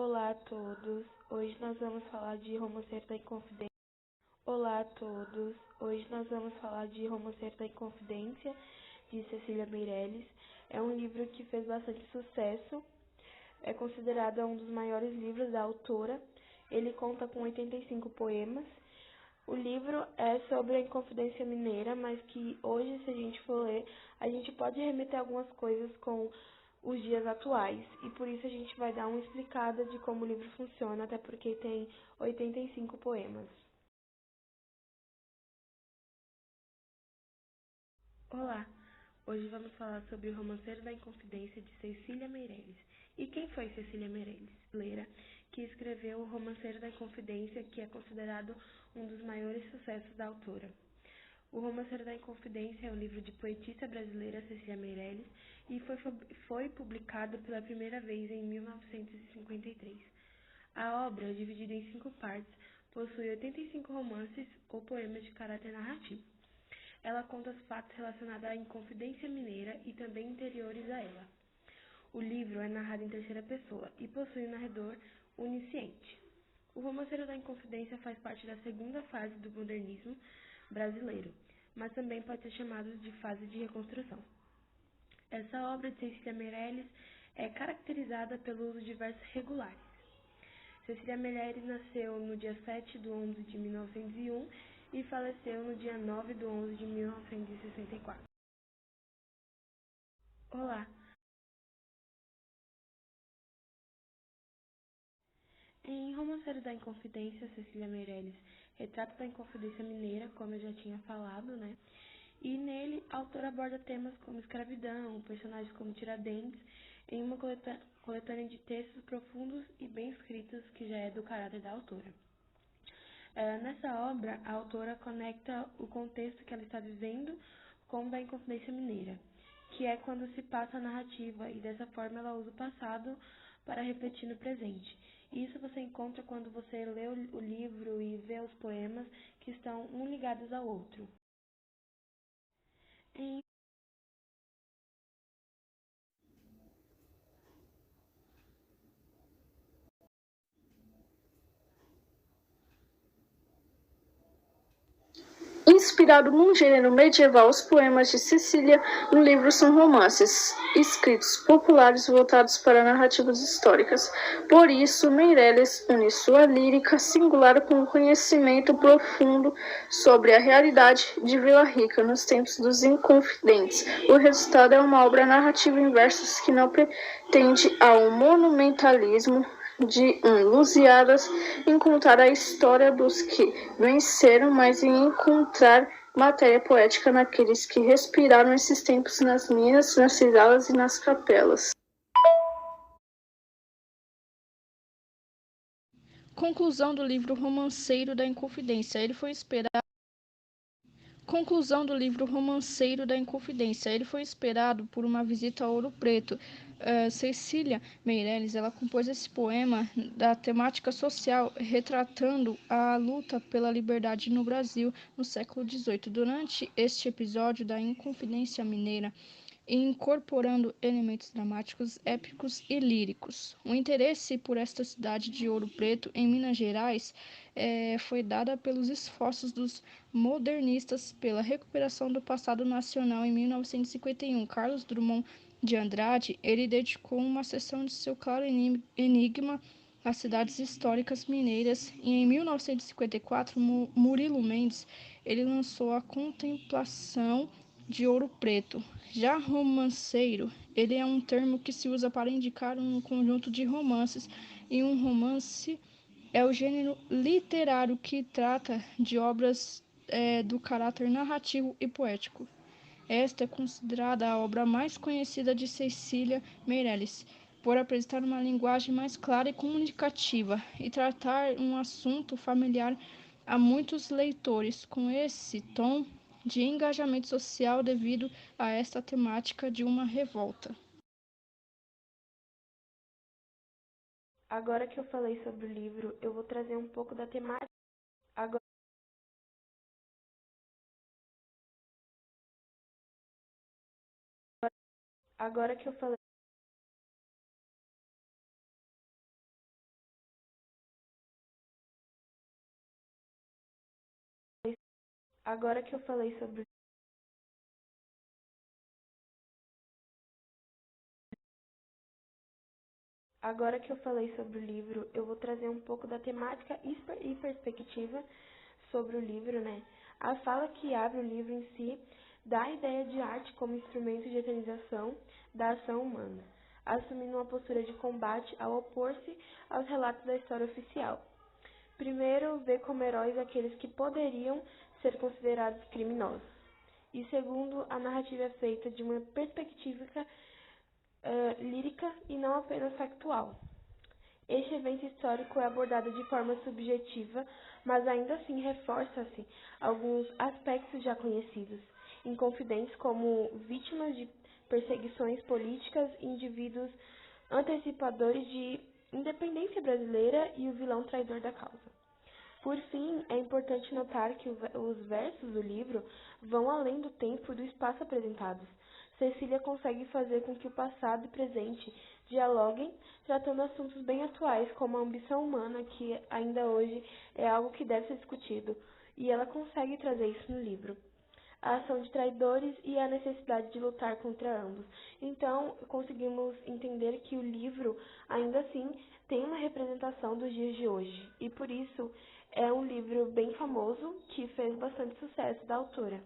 Olá a todos, hoje nós vamos falar de Romance da Inconfidência. Olá a todos, hoje nós vamos falar de Romance da Inconfidência, de Cecília Meirelles. É um livro que fez bastante sucesso, é considerado um dos maiores livros da autora. Ele conta com 85 poemas. O livro é sobre a Inconfidência Mineira, mas que hoje, se a gente for ler, a gente pode remeter algumas coisas com os dias atuais, e por isso a gente vai dar uma explicada de como o livro funciona, até porque tem 85 poemas. Olá! Hoje vamos falar sobre o Romanceiro da Inconfidência de Cecília Meirelles. E quem foi Cecília Meirelles? Leira, que escreveu o Romanceiro da Inconfidência, que é considerado um dos maiores sucessos da autora. O Romanceiro da Inconfidência é um livro de poetisa brasileira Cecília Meirelles e foi publicado pela primeira vez em 1953. A obra, dividida em 5 partes, possui 85 romances ou poemas de caráter narrativo. Ela conta os fatos relacionados à Inconfidência Mineira e também interiores a ela. O livro é narrado em terceira pessoa e possui um narrador onisciente. O Romanceiro da Inconfidência faz parte da segunda fase do modernismo brasileiro, mas também pode ser chamado de fase de reconstrução. Essa obra de Cecília Meirelles é caracterizada pelo uso de versos regulares. Cecília Meirelles nasceu no dia 7 de 11 de 1901 e faleceu no dia 9 de 11 de 1964. Olá! Em Romanceiro da Inconfidência, Cecília Meirelles retrata da Inconfidência Mineira, como eu já tinha falado, né? E nele, a autora aborda temas como escravidão, personagens como Tiradentes, em uma coletânea de textos profundos e bem escritos que já é do caráter da autora. Nessa obra, a autora conecta o contexto que ela está vivendo com o da Inconfidência Mineira, que é quando se passa a narrativa, e dessa forma ela usa o passado para refletir no presente. Isso você encontra quando você lê o livro e vê os poemas que estão um ligados ao outro. Em Inspirado num gênero medieval, os poemas de Cecília no livro são romances, escritos populares voltados para narrativas históricas. Por isso, Meirelles une sua lírica singular com um conhecimento profundo sobre a realidade de Vila Rica nos tempos dos Inconfidentes. O resultado é uma obra narrativa em versos que não pretende ao monumentalismo de Lusíadas em contar a história dos que venceram, mas em encontrar matéria poética naqueles que respiraram esses tempos nas minas, nas cidalas e nas capelas. Conclusão do livro Romanceiro da Inconfidência. Conclusão do livro Romanceiro da Inconfidência. Ele foi esperado por uma visita a Ouro Preto. Cecília Meirelles, ela compôs esse poema da temática social, retratando a luta pela liberdade no Brasil no século XVIII. Durante este episódio da Inconfidência Mineira, incorporando elementos dramáticos, épicos e líricos. O interesse por esta cidade de Ouro Preto, em Minas Gerais, foi dada pelos esforços dos modernistas pela recuperação do passado nacional em 1951. Carlos Drummond de Andrade, ele dedicou uma seção de seu claro enigma às cidades históricas mineiras, e em 1954 Murilo Mendes ele lançou a Contemplação de Ouro Preto. Já romanceiro, ele é um termo que se usa para indicar um conjunto de romances, e um romance é o gênero literário que trata de obras do caráter narrativo e poético. Esta é considerada a obra mais conhecida de Cecília Meirelles, por apresentar uma linguagem mais clara e comunicativa e tratar um assunto familiar a muitos leitores, com esse tom de engajamento social devido a esta temática de uma revolta. Agora que eu falei sobre o livro, eu vou trazer um pouco da temática. Agora, agora que eu falei Agora que eu falei sobre Agora que eu falei sobre o livro, eu vou trazer um pouco da temática e perspectiva sobre o livro, né? A fala que abre o livro em si dá a ideia de arte como instrumento de eternização da ação humana, assumindo uma postura de combate ao opor-se aos relatos da história oficial. Primeiro, vê como heróis aqueles que poderiam ser considerados criminosos. E segundo, a narrativa é feita de uma perspectiva lírica e não apenas factual. Este evento histórico é abordado de forma subjetiva, mas ainda assim reforça-se alguns aspectos já conhecidos, inconfidentes como vítimas de perseguições políticas, indivíduos antecipadores de independência brasileira e o vilão traidor da causa. Por fim, é importante notar que os versos do livro vão além do tempo e do espaço apresentados. Cecília consegue fazer com que o passado e presente dialoguem, tratando assuntos bem atuais, como a ambição humana, que ainda hoje é algo que deve ser discutido, e ela consegue trazer isso no livro. A ação de traidores e a necessidade de lutar contra ambos. Então, conseguimos entender que o livro, ainda assim, tem uma representação dos dias de hoje, e por isso é um livro bem famoso que fez bastante sucesso da autora.